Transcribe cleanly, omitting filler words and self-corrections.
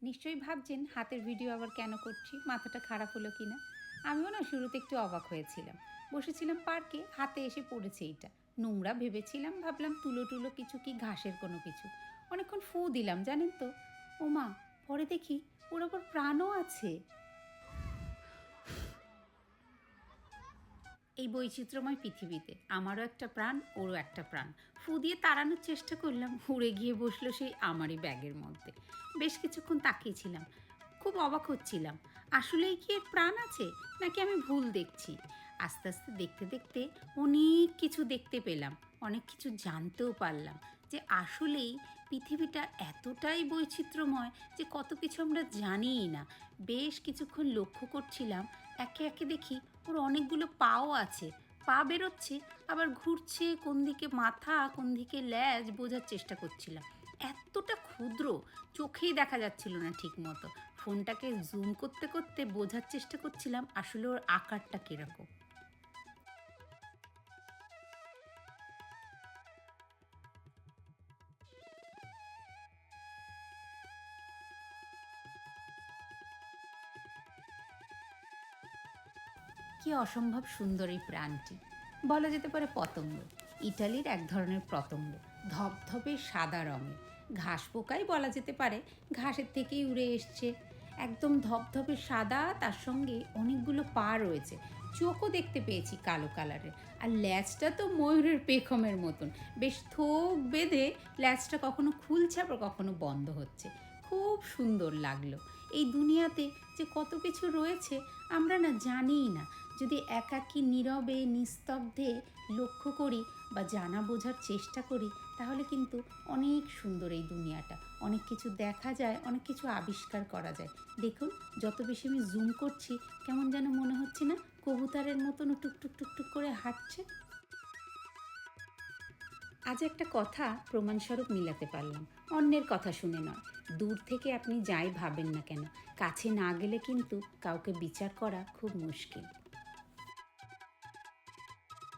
নিশ্চয়ই ভাবছেন হাতের ভিডিও আবার কেন করছি, মাথাটা খারাপ হলো কি না। আমিও না শুরুতে একটু অবাক হয়েছিলাম। বসেছিলাম পার্কে, হাতে এসে পড়েছে এইটা। নোংরা ভেবেছিলাম, ভাবলাম তুলো টুলো কিছু, কি ঘাসের কোনো কিছু। অনেকক্ষণ ফু দিলাম জানেন তো। ওমা, পরে দেখি ওর আবার প্রাণও আছে। এই বৈচিত্র্যময় পৃথিবীতে আমারও একটা প্রাণ, ওরও একটা প্রাণ। ফু দিয়ে তাড়ানোর চেষ্টা করলাম, উড়ে গিয়ে বসলো সেই আমারই ব্যাগের মধ্যে। বেশ কিছুক্ষণ তাকিয়েছিলাম, খুব অবাক হচ্ছিলাম। আসলেই কি এর প্রাণ আছে, নাকি আমি ভুল দেখছি? আস্তে আস্তে দেখতে দেখতে অনেক কিছু দেখতে পেলাম, অনেক কিছু জানতেও পারলাম যে আসলেই পৃথিবীটা এতটাই বৈচিত্র্যময় যে কত কিছু আমরা জানিই না। বেশ কিছুক্ষণ লক্ষ্য করছিলাম, একে একে দেখি ওর অনেকগুলো পাও আছে। পা বেরোচ্ছে, আবার ঘুরছে, কোন দিকে মাথা কোন দিকে লেজ বোঝার চেষ্টা করছিলাম। এতটা ক্ষুদ্র, চোখেই দেখা যাচ্ছিল না ঠিক মতো। ফোনটাকে জুম করতে করতে বোঝার চেষ্টা করছিলাম আসলে ওর আকারটা কীরকম। কি অসম্ভব সুন্দর এই প্রাণটি। বলা যেতে পারে পতঙ্গ, ইটালির এক ধরনের পতঙ্গ, ধপধপে সাদা রঙের। ঘাস পোকাই বলা যেতে পারে, ঘাসের থেকেই উড়ে এসছে। একদম ধপধপে সাদা, তার সঙ্গে অনেকগুলো পা রয়েছে। চোখও দেখতে পেয়েছি কালো কালারের। আর ল্যাজটা তো ময়ূরের পেখমের মতন, বেশ থোক বেঁধে ল্যাজটা কখনো খুলছে আবার কখনো বন্ধ হচ্ছে। খুব সুন্দর লাগলো। এই দুনিয়াতে যে কত কিছু রয়েছে আমরা না জানিই না। যদি একাকী নীরবে নিস্তব্ধে লক্ষ্য করি বা জানা বোঝার চেষ্টা করি, তাহলে কিন্তু অনেক সুন্দর এই দুনিয়াটা। অনেক কিছু দেখা যায়, অনেক কিছু আবিষ্কার করা যায়। দেখুন, যত বেশি আমি জুম করছি, কেমন যেন মনে হচ্ছে না কবুতরের মতন টুকটুক টুকটুক করে হাঁটছে। আজ একটা কথা প্রমাণস্বরূপ মিলাতে পারলাম, অন্যের কথা শুনে নয়। দূর থেকে আপনি যাই ভাবেন না কেন, কাছে না গেলে কিন্তু কাউকে বিচার করা খুব মুশকিল।